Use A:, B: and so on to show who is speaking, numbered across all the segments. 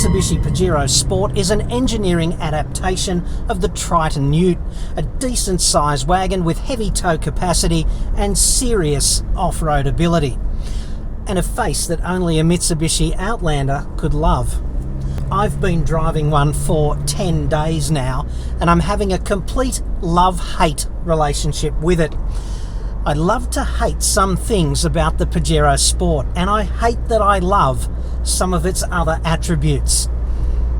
A: Mitsubishi Pajero Sport is an engineering adaptation of the Triton Ute, a decent sized wagon with heavy tow capacity and serious off-road ability, and a face that only a Mitsubishi Outlander could love. I've been driving one for 10 days now, and I'm having a complete love-hate relationship with it. I love to hate some things about the Pajero Sport, and I hate that I love some of its other attributes.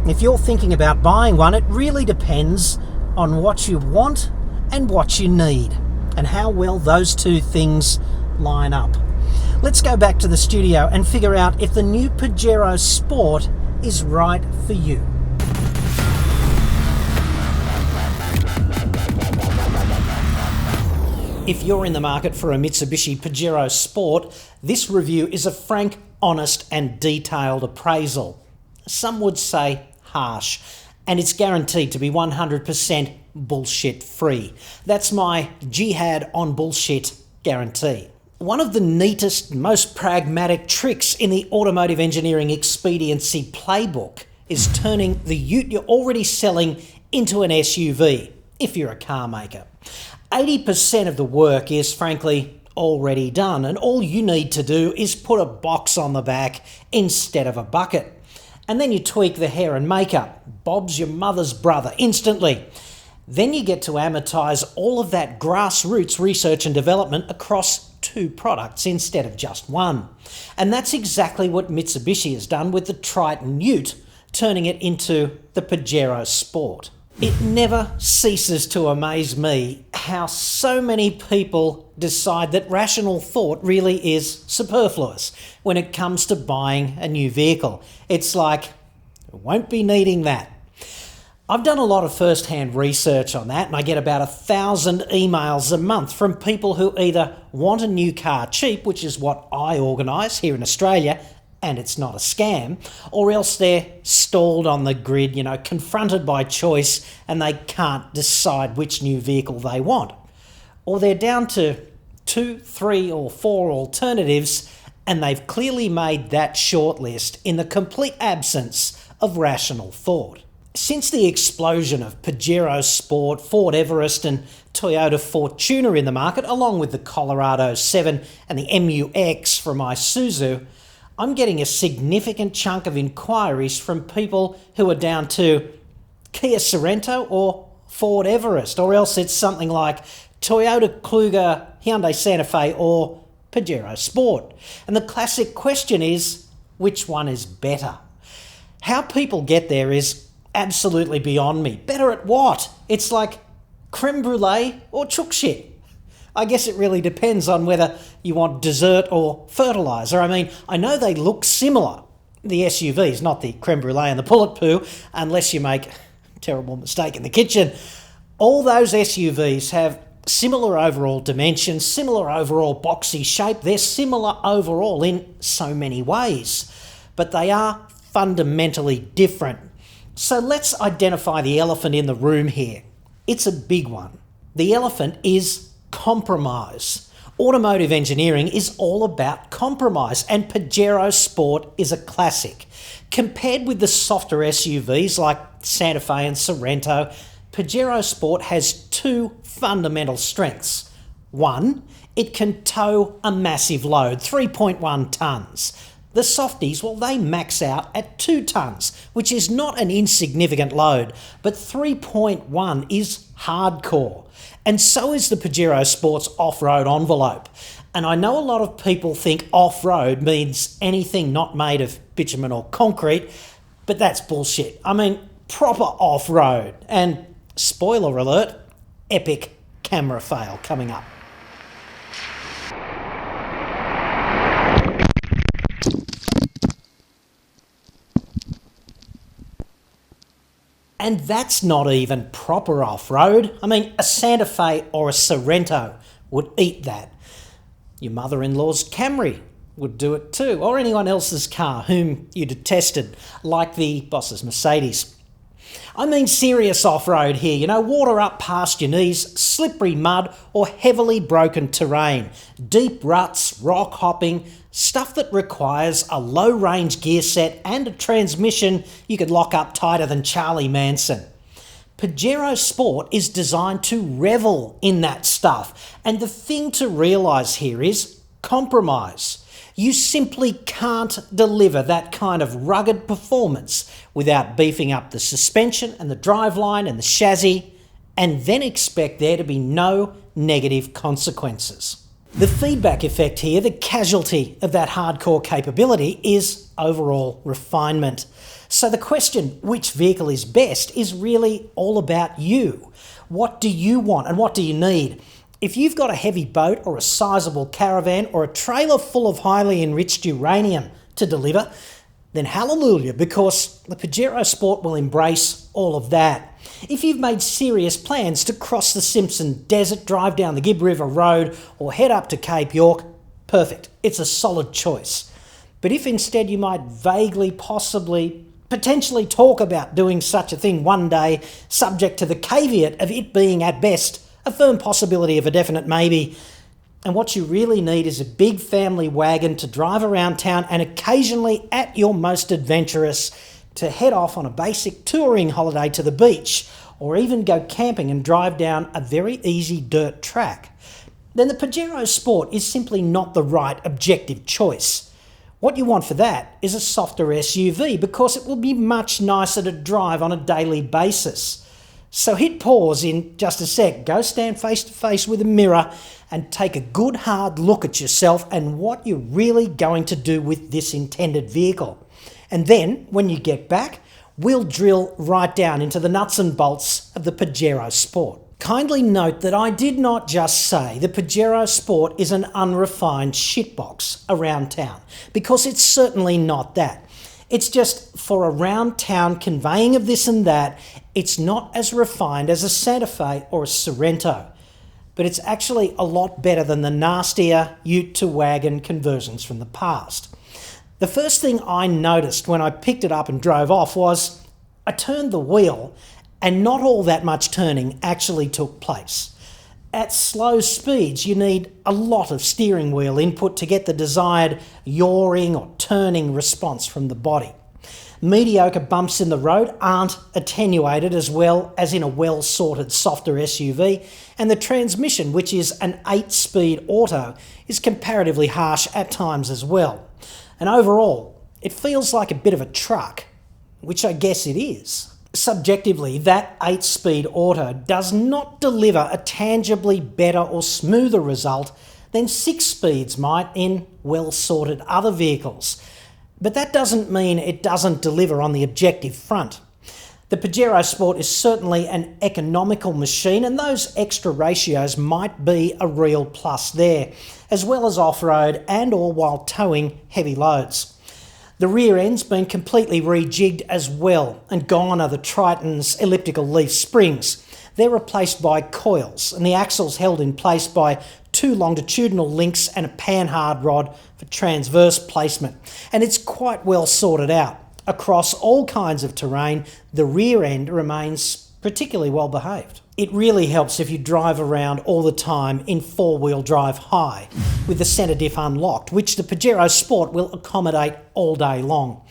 A: If you're thinking about buying one, it really depends on what you want and what you need, and how well those two things line up. Let's go back to the studio and figure out if the new Pajero Sport is right for you. If you're in the market for a Mitsubishi Pajero Sport, this review is a frank, honest and detailed appraisal. Some would say harsh, and it's guaranteed to be 100% bullshit free. That's my jihad on bullshit guarantee. One of the neatest, most pragmatic tricks in the automotive engineering expediency playbook is turning the ute you're already selling into an SUV, if you're a car maker. 80% of the work is frankly already done, and all you need to do is put a box on the back instead of a bucket. And then you tweak the hair and makeup. Bob's your mother's brother instantly. Then you get to amortize all of that grassroots research and development across two products instead of just one. And that's exactly what Mitsubishi has done with the Triton Ute, turning it into the Pajero Sport. It never ceases to amaze me how so many people decide that rational thought really is superfluous when it comes to buying a new vehicle. It's like, won't be needing that. I've done a lot of first-hand research on that, and I get about 1,000 emails a month from people who either want a new car cheap, which is what I organise here in Australia, and it's not a scam, or else they're stalled on the grid, confronted by choice, and they can't decide which new vehicle they want. Or they're down to 2, 3 or 4 alternatives, and they've clearly made that shortlist in the complete absence of rational thought. Since the explosion of Pajero Sport, Ford Everest and Toyota Fortuner in the market, along with the Colorado 7 and the MU-X from Isuzu, I'm getting a significant chunk of inquiries from people who are down to Kia Sorento or Ford Everest, or else it's something like Toyota Kluger, Hyundai Santa Fe or Pajero Sport. And the classic question is, which one is better? How people get there is absolutely beyond me. Better at what? It's like creme brulee or chook shit. I guess it really depends on whether you want dessert or fertiliser. I mean, I know they look similar, the SUVs, not the creme brulee and the pullet poo, unless you make a terrible mistake in the kitchen. All those SUVs have similar overall dimensions, similar overall boxy shape. They're similar overall in so many ways, but they are fundamentally different. So let's identify the elephant in the room here. It's a big one. The elephant is compromise. Automotive engineering is all about compromise, and Pajero Sport is a classic. Compared with the softer SUVs like Santa Fe and Sorento, Pajero Sport has two fundamental strengths. One, it can tow a massive load, 3.1 tonnes. The softies, well, they max out at 2 tonnes, which is not an insignificant load, but 3.1 is hardcore. And so is the Pajero Sport's off-road envelope. And I know a lot of people think off-road means anything not made of bitumen or concrete, but that's bullshit. I mean, proper off-road. And spoiler alert, epic camera fail coming up. And that's not even proper off-road. I mean, a Santa Fe or a Sorento would eat that. Your mother-in-law's Camry would do it too, or anyone else's car whom you detested, like the boss's Mercedes. I mean serious off-road here, water up past your knees, slippery mud or heavily broken terrain, deep ruts, rock hopping, stuff that requires a low-range gear set and a transmission you could lock up tighter than Charlie Manson. Pajero Sport is designed to revel in that stuff, and the thing to realise here is compromise. You simply can't deliver that kind of rugged performance without beefing up the suspension and the driveline and the chassis, and then expect there to be no negative consequences. The feedback effect here, the casualty of that hardcore capability, is overall refinement. So the question, which vehicle is best, is really all about you. What do you want and what do you need? If you've got a heavy boat or a sizable caravan or a trailer full of highly enriched uranium to deliver, then hallelujah, because the Pajero Sport will embrace all of that. If you've made serious plans to cross the Simpson Desert, drive down the Gibb River Road or head up to Cape York, perfect. It's a solid choice. But if instead you might vaguely, possibly, potentially talk about doing such a thing one day, subject to the caveat of it being at best a firm possibility of a definite maybe, and what you really need is a big family wagon to drive around town and occasionally, at your most adventurous, to head off on a basic touring holiday to the beach, or even go camping and drive down a very easy dirt track, then the Pajero Sport is simply not the right objective choice. What you want for that is a softer SUV, because it will be much nicer to drive on a daily basis. So hit pause in just a sec, go stand face to face with a mirror and take a good hard look at yourself and what you're really going to do with this intended vehicle. And then, when you get back, we'll drill right down into the nuts and bolts of the Pajero Sport. Kindly note that I did not just say the Pajero Sport is an unrefined shitbox around town, because it's certainly not that. It's just for around town conveying of this and that, it's not as refined as a Santa Fe or a Sorrento, but it's actually a lot better than the nastier ute to wagon conversions from the past. The first thing I noticed when I picked it up and drove off was I turned the wheel and not all that much turning actually took place. At slow speeds, you need a lot of steering wheel input to get the desired yawing or turning response from the body. Mediocre bumps in the road aren't attenuated as well as in a well-sorted, softer SUV, and the transmission, which is an 8-speed auto, is comparatively harsh at times as well. And overall, it feels like a bit of a truck, which I guess it is. Subjectively, that 8-speed auto does not deliver a tangibly better or smoother result than 6 speeds might in well-sorted other vehicles. But that doesn't mean it doesn't deliver on the objective front. The Pajero Sport is certainly an economical machine, and those extra ratios might be a real plus there, as well as off-road and or while towing heavy loads. The rear end's been completely rejigged as well, and gone are the Triton's elliptical leaf springs. They're replaced by coils, and the axle's held in place by 2 longitudinal links and a panhard rod for transverse placement. And it's quite well sorted out. Across all kinds of terrain, the rear end remains particularly well behaved. It really helps if you drive around all the time in 4-wheel drive high, with the centre diff unlocked, which the Pajero Sport will accommodate all day long.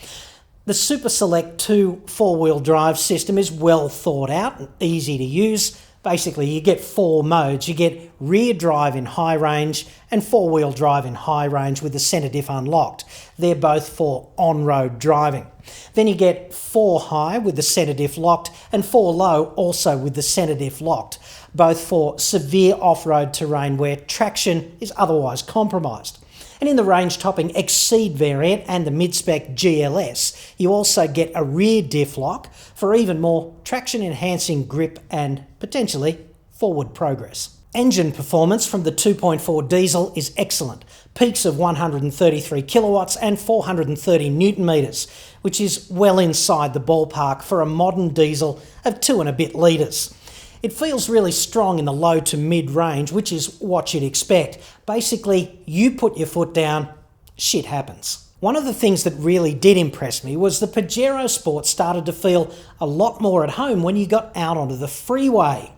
A: The Super Select 2 4-wheel drive system is well thought out and easy to use. Basically, you get 4 modes. You get rear drive in high range and 4-wheel drive in high range with the centre diff unlocked. They're both for on-road driving. Then you get 4 high with the centre diff locked and 4 low also with the centre diff locked, both for severe off-road terrain where traction is otherwise compromised. And in the range-topping Exceed variant and the mid-spec GLS, you also get a rear diff lock for even more traction-enhancing grip and, potentially, forward progress. Engine performance from the 2.4 diesel is excellent. Peaks of 133 kilowatts and 430 newton metres, which is well inside the ballpark for a modern diesel of 2 and a bit litres. It feels really strong in the low to mid-range, which is what you'd expect. Basically, you put your foot down, shit happens. One of the things that really did impress me was the Pajero Sport started to feel a lot more at home when you got out onto the freeway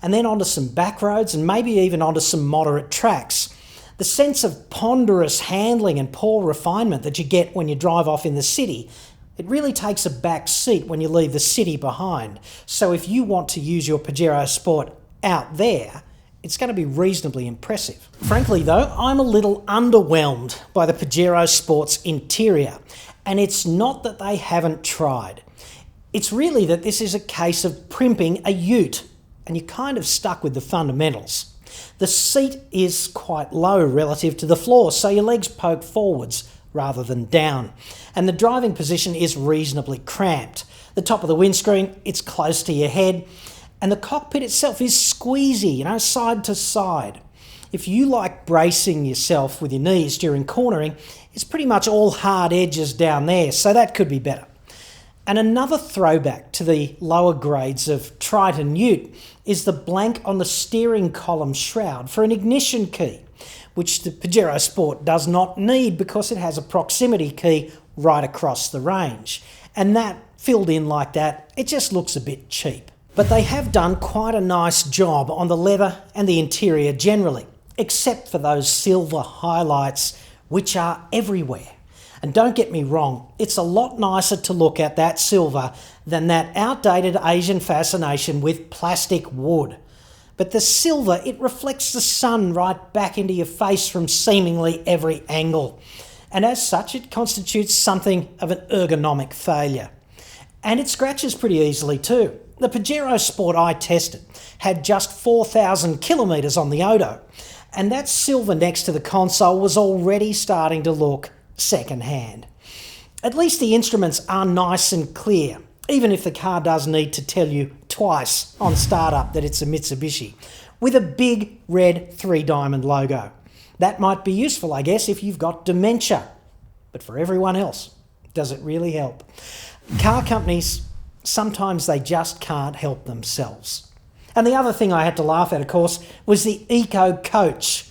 A: and then onto some back roads and maybe even onto some moderate tracks. The sense of ponderous handling and poor refinement that you get when you drive off in the city, it really takes a back seat when you leave the city behind. So if you want to use your Pajero Sport out there, it's going to be reasonably impressive. Frankly though, I'm a little underwhelmed by the Pajero Sport's interior, and it's not that they haven't tried. It's really that this is a case of primping a ute, and you're kind of stuck with the fundamentals. The seat is quite low relative to the floor, so your legs poke forwards rather than down. And the driving position is reasonably cramped. The top of the windscreen, it's close to your head, and the cockpit itself is squeezy, side to side. If you like bracing yourself with your knees during cornering, it's pretty much all hard edges down there, so that could be better. And another throwback to the lower grades of Triton ute is the blank on the steering column shroud for an ignition key, which the Pajero Sport does not need because it has a proximity key right across the range. And that, filled in like that, it just looks a bit cheap. But they have done quite a nice job on the leather and the interior generally, except for those silver highlights, which are everywhere. And don't get me wrong, it's a lot nicer to look at that silver than that outdated Asian fascination with plastic wood. But the silver, it reflects the sun right back into your face from seemingly every angle. And as such, it constitutes something of an ergonomic failure. And it scratches pretty easily too. The Pajero Sport I tested had just 4,000 kilometres on the odo, and that silver next to the console was already starting to look second-hand. At least the instruments are nice and clear, even if the car does need to tell you twice on startup that it's a Mitsubishi, with a big red 3-diamond logo. That might be useful, I guess, if you've got dementia. But for everyone else, does it really help? Car companies, sometimes they just can't help themselves. And the other thing I had to laugh at, of course, was the Eco Coach.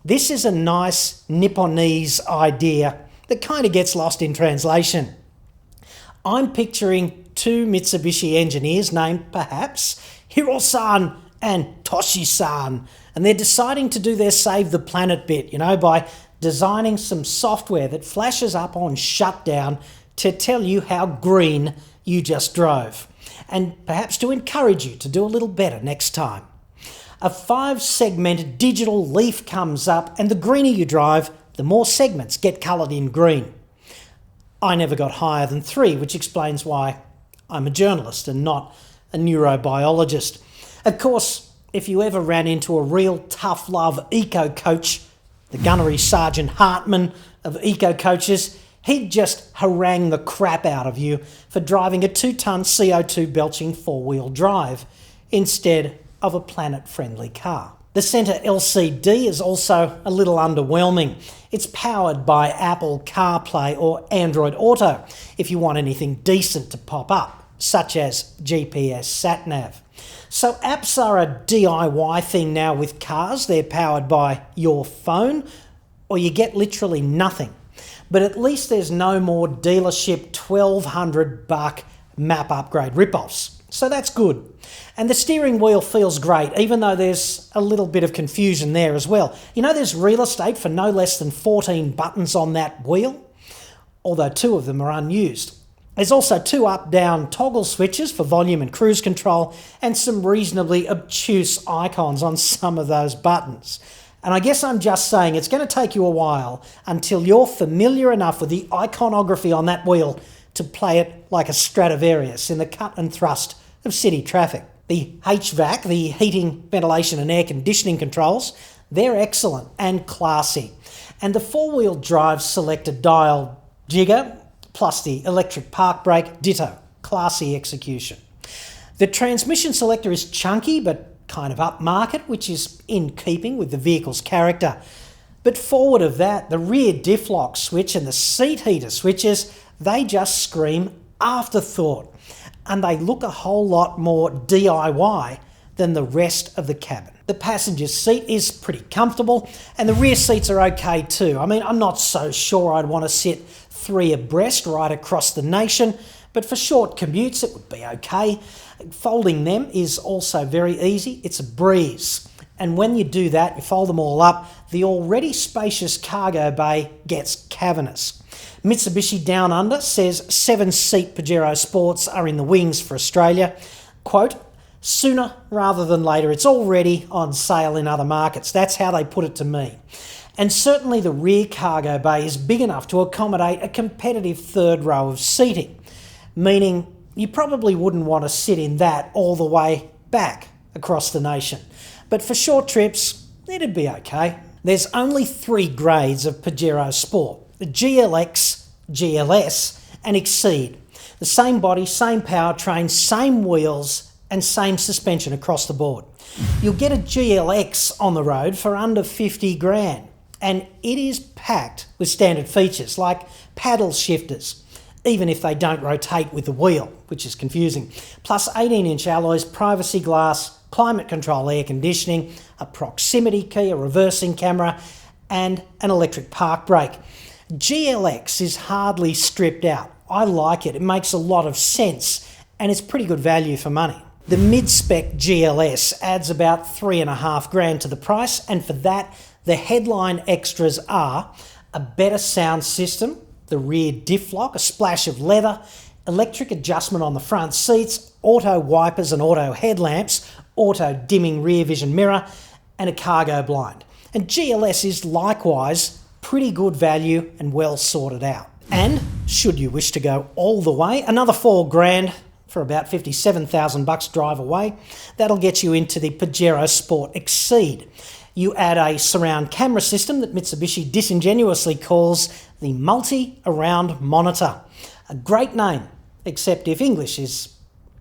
A: This is a nice Nipponese idea that kind of gets lost in translation. I'm picturing two Mitsubishi engineers named, perhaps, Hiro-san and Toshi-san, and they're deciding to do their save the planet bit, by designing some software that flashes up on shutdown to tell you how green you just drove, and perhaps to encourage you to do a little better next time. A 5-segmented digital leaf comes up, and the greener you drive, the more segments get coloured in green. I never got higher than 3, which explains why I'm a journalist and not a neurobiologist. Of course, if you ever ran into a real tough love eco coach, the gunnery Sergeant Hartman of eco coaches, he'd just harangue the crap out of you for driving a 2-tonne CO2 belching 4-wheel drive instead of a planet-friendly car. The centre LCD is also a little underwhelming. It's powered by Apple CarPlay or Android Auto if you want anything decent to pop up, such as GPS sat-nav. So apps are a DIY thing now with cars. They're powered by your phone, or you get literally nothing. But at least there's no more dealership $1,200 map upgrade rip-offs. So that's good. And the steering wheel feels great, even though there's a little bit of confusion there as well. There's real estate for no less than 14 buttons on that wheel, although 2 of them are unused. There's also 2 up-down toggle switches for volume and cruise control, and some reasonably obtuse icons on some of those buttons. And I guess I'm just saying it's going to take you a while until you're familiar enough with the iconography on that wheel to play it like a Stradivarius in the cut and thrust of city traffic. The HVAC, the heating, ventilation and air conditioning controls, they're excellent and classy. And the 4-wheel drive selector dial jigger, plus the electric park brake, ditto, classy execution. The transmission selector is chunky but kind of upmarket, which is in keeping with the vehicle's character. But forward of that, the rear diff lock switch and the seat heater switches, they just scream afterthought. And they look a whole lot more DIY than the rest of the cabin. The passenger seat is pretty comfortable, and the rear seats are okay too. I'm not so sure I'd want to sit 3 abreast right across the nation, but for short commutes it would be okay. Folding them is also very easy. It's a breeze. And when you do that, you fold them all up, the already spacious cargo bay gets cavernous. Mitsubishi Down Under says 7-seat Pajero Sports are in the wings for Australia. Quote, sooner rather than later, it's already on sale in other markets. That's how they put it to me. And certainly the rear cargo bay is big enough to accommodate a competitive third row of seating, meaning you probably wouldn't want to sit in that all the way back across the nation. But for short trips, it'd be okay. There's only 3 grades of Pajero Sport: the GLX, GLS and Exceed. The same body, same powertrain, same wheels and same suspension across the board. You'll get a GLX on the road for under 50 grand, and it is packed with standard features like paddle shifters, even if they don't rotate with the wheel, which is confusing, plus 18-inch alloys, privacy glass, climate control air conditioning, a proximity key, a reversing camera, and an electric park brake. GLX is hardly stripped out. I like it. It makes a lot of sense, and it's pretty good value for money. The mid-spec GLS adds about 3.5 grand to the price, and for that, the headline extras are a better sound system, the rear diff lock, a splash of leather, electric adjustment on the front seats, auto wipers and auto headlamps, auto dimming rear vision mirror, and a cargo blind. And GLS is likewise pretty good value and well sorted out. And should you wish to go all the way, another 4 grand for about 57,000 bucks drive away. That'll get you into the Pajero Sport Exceed. You add a surround camera system that Mitsubishi disingenuously calls the multi-around monitor. A great name, except if English is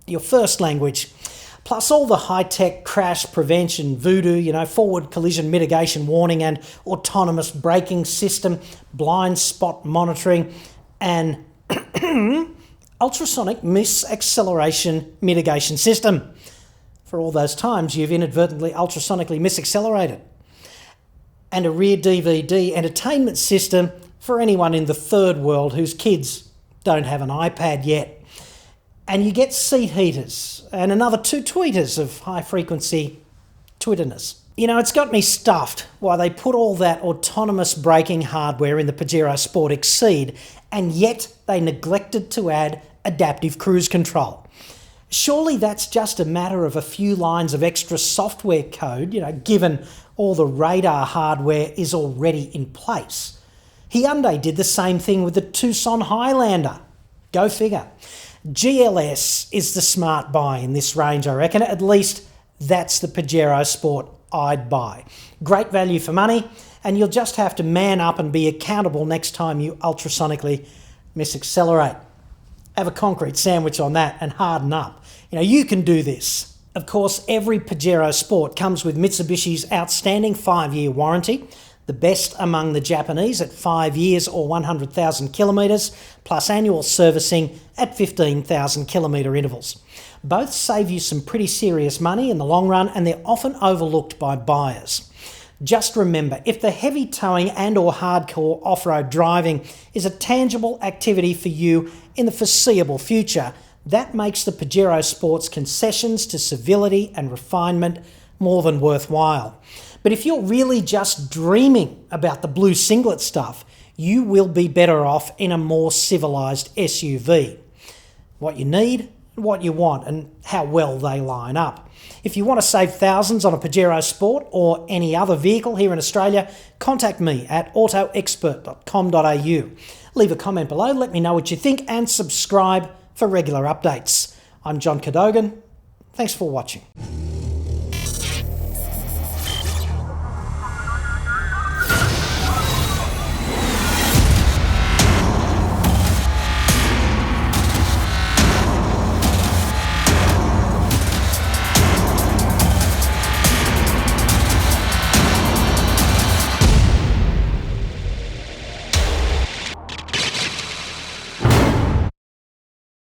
A: your first language. Plus all the high-tech crash prevention voodoo, forward collision mitigation warning and autonomous braking system, blind spot monitoring, and ultrasonic misacceleration mitigation system. For all those times you've inadvertently ultrasonically misaccelerated. And a rear DVD entertainment system for anyone in the third world whose kids don't have an iPad yet. And you get seat heaters and another 2 tweeters of high-frequency twitterness. It's got me stuffed why they put all that autonomous braking hardware in the Pajero Sport Exceed, and yet they neglected to add adaptive cruise control. Surely that's just a matter of a few lines of extra software code, given all the radar hardware is already in place. Hyundai did the same thing with the Tucson Highlander. Go figure. GLS is the smart buy in this range, I reckon. At least that's the Pajero Sport I'd buy. Great value for money, and you'll just have to man up and be accountable next time you ultrasonically misaccelerate. Have a concrete sandwich on that and harden up. You can do this. Of course, every Pajero Sport comes with Mitsubishi's outstanding 5-year warranty, the best among the Japanese at 5 years or 100,000 kilometres, plus annual servicing at 15,000 kilometre intervals. Both save you some pretty serious money in the long run, and they're often overlooked by buyers. Just remember, if the heavy towing and or hardcore off-road driving is a tangible activity for you in the foreseeable future, that makes the Pajero Sport's concessions to civility and refinement more than worthwhile. But if you're really just dreaming about the blue singlet stuff, you will be better off in a more civilised SUV. What you need, what you want, and how well they line up. If you want to save thousands on a Pajero Sport or any other vehicle here in Australia, contact me at autoexpert.com.au. Leave a comment below, let me know what you think, and subscribe for regular updates. I'm John Cadogan. Thanks for watching.